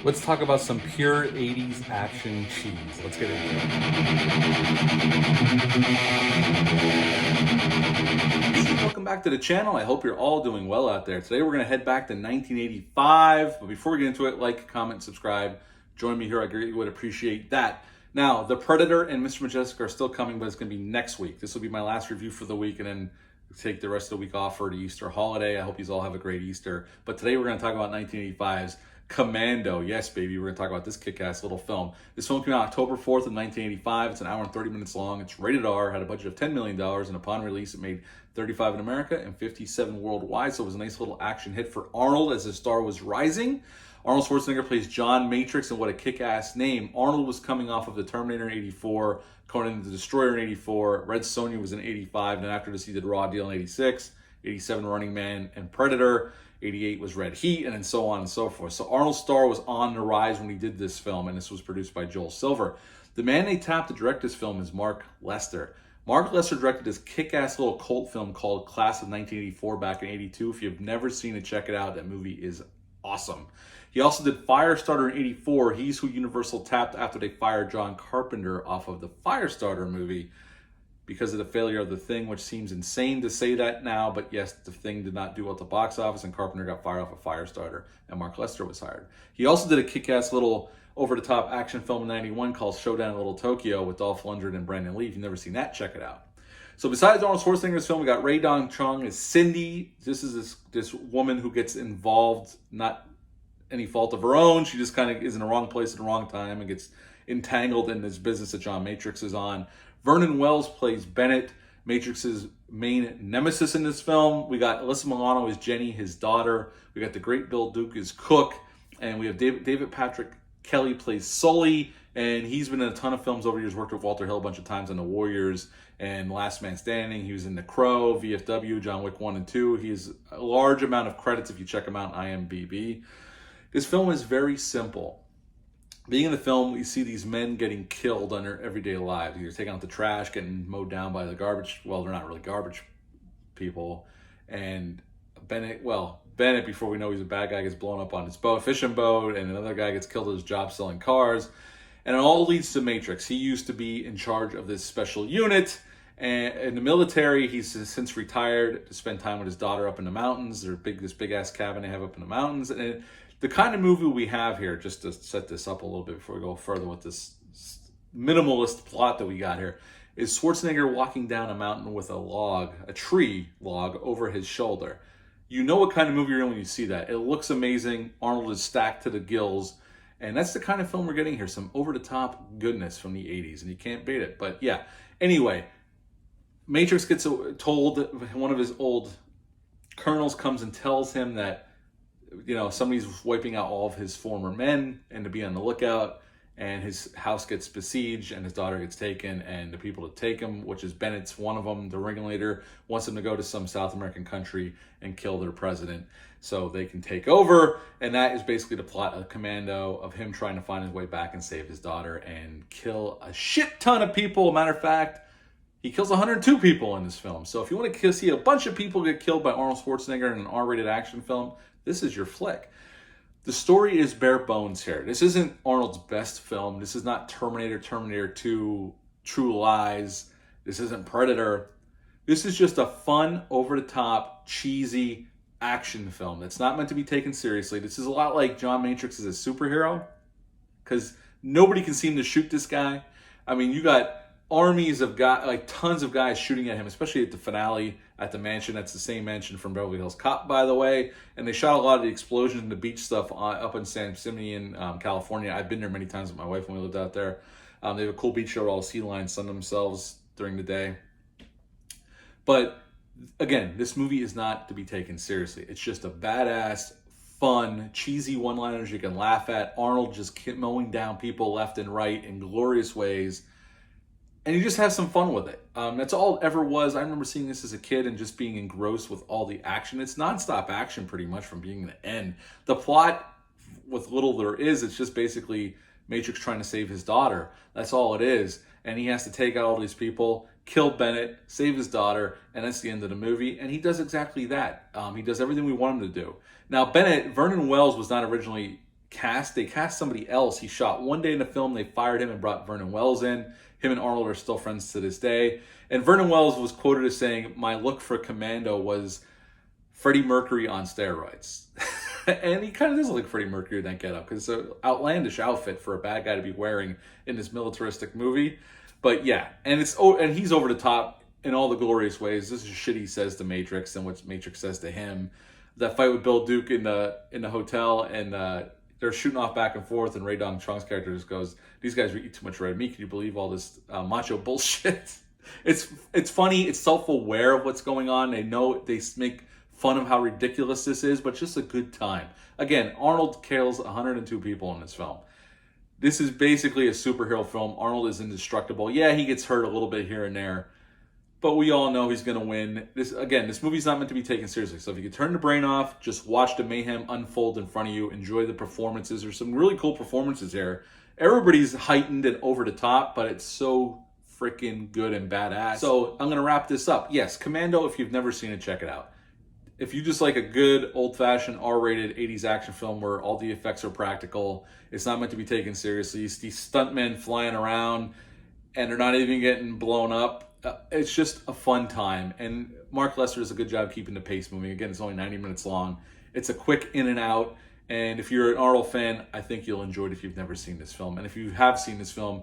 Let's talk about some pure 80s action cheese. Let's get into it. Welcome back to the channel. I hope you're all doing well out there. Today we're going to head back to 1985. But before we get into it, like, comment, subscribe. Join me here. I greatly would appreciate that. Now, The Predator and Mr. Majestic are still coming, but it's going to be next week. This will be my last review for the week, and then take the rest of the week off for the Easter holiday. I hope you all have a great Easter. But today we're going to talk about 1985's Commando. Yes, baby, we're going to talk about this kick-ass little film. This film came out October 4th of 1985. It's an hour and 30 minutes long. It's rated R, had a budget of $10 million, and upon release it made 35 in America and 57 worldwide. So it was a nice little action hit for Arnold as his star was rising. Arnold Schwarzenegger plays John Matrix, and what a kick-ass name. Arnold was coming off of The Terminator in 84, Conan the Destroyer in 84, Red Sonja was in 85, and then after this he did Raw Deal in 86, 87 Running Man and Predator, 88 was Red Heat, and then so on and so forth. So Arnold's star was on the rise when he did this film, and this was produced by Joel Silver. The man they tapped to direct this film is Mark Lester. Mark Lester directed this kick-ass little cult film called Class of 1984 back in 82. If you've never seen it, check it out. That movie is awesome. He also did Firestarter in 84. He's who Universal tapped after they fired John Carpenter off of the Firestarter movie because of the failure of The Thing, which seems insane to say that now, but yes, The Thing did not do well at the box office, and Carpenter got fired off of Firestarter, and Mark Lester was hired. He also did a kick-ass little over-the-top action film in 91 called Showdown in Little Tokyo with Dolph Lundgren and Brandon Lee. If you've never seen that, check it out. So besides Arnold Schwarzenegger's film, we got Rae Dawn Chong as Cindy. This is this woman who gets involved, not any fault of her own. She just kind of is in the wrong place at the wrong time and gets entangled in this business that John Matrix is on. Vernon Wells plays Bennett, Matrix's main nemesis in this film. We got Alyssa Milano as Jenny, his daughter. We got the great Bill Duke as Cook. And we have David Patrick Kelly plays Sully. And he's been in a ton of films over the years, worked with Walter Hill a bunch of times on The Warriors and Last Man Standing. He was in The Crow, VFW, John Wick 1 and 2. He has a large amount of credits if you check him out on IMDb. This film is very simple. Being in the film, we see these men getting killed on their everyday lives. Either taking out the trash, getting mowed down by the garbage. Well, they're not really garbage people. And Bennett, before we know he's a bad guy, gets blown up on his boat, fishing boat, and another guy gets killed at his job selling cars. And it all leads to Matrix. He used to be in charge of this special unit. And in the military, he's since retired to spend time with his daughter up in the mountains. This big ass cabin they have up in the mountains. And the kind of movie we have here, just to set this up a little bit before we go further with this minimalist plot that we got here, is Schwarzenegger walking down a mountain with a tree log over his shoulder. You know what kind of movie you're in when you see that. It looks amazing. Arnold is stacked to the gills. And that's the kind of film we're getting here. Some over-the-top goodness from the 80s, and you can't beat it. But yeah, anyway, Matrix gets told, one of his old colonels comes and tells him that somebody's wiping out all of his former men and to be on the lookout, and his house gets besieged and his daughter gets taken, and the people that take him, which is Bennett's one of them, the ringleader, wants him to go to some South American country and kill their president so they can take over. And that is basically the plot of Commando, of him trying to find his way back and save his daughter and kill a shit ton of people. Matter of fact, he kills 102 people in this film. So if you want to see a bunch of people get killed by Arnold Schwarzenegger in an R-rated action film, this is your flick. The story is bare bones here. This isn't Arnold's best film. This is not Terminator 2, True Lies. This isn't Predator. This is just a fun, over-the-top, cheesy action film that's not meant to be taken seriously. This is a lot like John Matrix as a superhero, because nobody can seem to shoot this guy. I mean, you got armies of guys, like tons of guys shooting at him, especially at the finale at the mansion. That's the same mansion from Beverly Hills Cop, by the way. And they shot a lot of the explosions and the beach stuff up in San Simeon, California. I've been there many times with my wife when we lived out there. They have a cool beach show where all the sea lions sun themselves during the day. But again, this movie is not to be taken seriously. It's just a badass, fun, cheesy one-liners you can laugh at. Arnold just mowing down people left and right in glorious ways. And you just have some fun with it. That's all it ever was. I remember seeing this as a kid and just being engrossed with all the action. It's nonstop action pretty much from beginning to end. The plot, with little there is, it's just basically Matrix trying to save his daughter. That's all it is. And he has to take out all these people, kill Bennett, save his daughter, and that's the end of the movie. And he does exactly that. He does everything we want him to do. Now, Vernon Wells was not originally they cast somebody else. He shot one day in the film, they fired him and brought Vernon Wells in. Him and Arnold are still friends to this day. And Vernon Wells was quoted as saying, "My look for Commando was Freddie Mercury on steroids." And he kind of does look like Freddie Mercury in that getup, because it's an outlandish outfit for a bad guy to be wearing in this militaristic movie. But yeah, and he's over the top in all the glorious ways. This is shit he says to Matrix and what Matrix says to him. That fight with Bill Duke in the hotel, and they're shooting off back and forth, and Ray Dong Chong's character just goes, "These guys eat too much red meat. Can you believe all this macho bullshit?" It's funny. It's self-aware of what's going on. They know, they make fun of how ridiculous this is, but just a good time. Again, Arnold kills 102 people in this film. This is basically a superhero film. Arnold is indestructible. Yeah, he gets hurt a little bit here and there, but we all know he's going to win. This movie's not meant to be taken seriously. So if you can turn the brain off, just watch the mayhem unfold in front of you. Enjoy the performances. There's some really cool performances here. Everybody's heightened and over the top, but it's so freaking good and badass. So I'm going to wrap this up. Yes, Commando, if you've never seen it, check it out. If you just like a good old-fashioned R-rated 80s action film where all the effects are practical, it's not meant to be taken seriously. It's these stuntmen flying around and they're not even getting blown up. It's just a fun time. And Mark Lester does a good job keeping the pace moving. Again, it's only 90 minutes long. It's a quick in and out. And if you're an Arnold fan, I think you'll enjoy it if you've never seen this film. And if you have seen this film,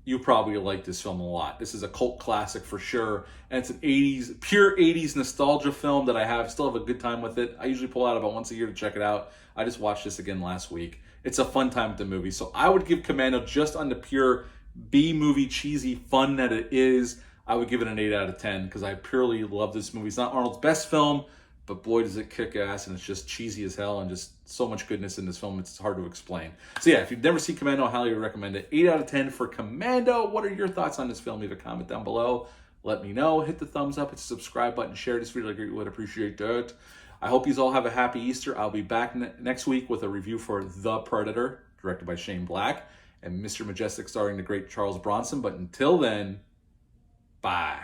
you probably like this film a lot. This is a cult classic for sure. And it's an 80s, pure 80s nostalgia film that I still have a good time with it. I usually pull out about once a year to check it out. I just watched this again last week. It's a fun time with the movie. So I would give Commando, just on the pure B-movie cheesy fun that it is, I would give it an 8 out of 10 because I purely love this movie. It's not Arnold's best film, but boy, does it kick ass, and it's just cheesy as hell and just so much goodness in this film, it's hard to explain. So yeah, if you've never seen Commando, I highly recommend it. 8 out of 10 for Commando. What are your thoughts on this film? Leave a comment down below. Let me know. Hit the thumbs up, hit the subscribe button, share this video. I really would appreciate that. I hope you all have a happy Easter. I'll be back next week with a review for The Predator, directed by Shane Black, and Mr. Majestic starring the great Charles Bronson. But until then, bye.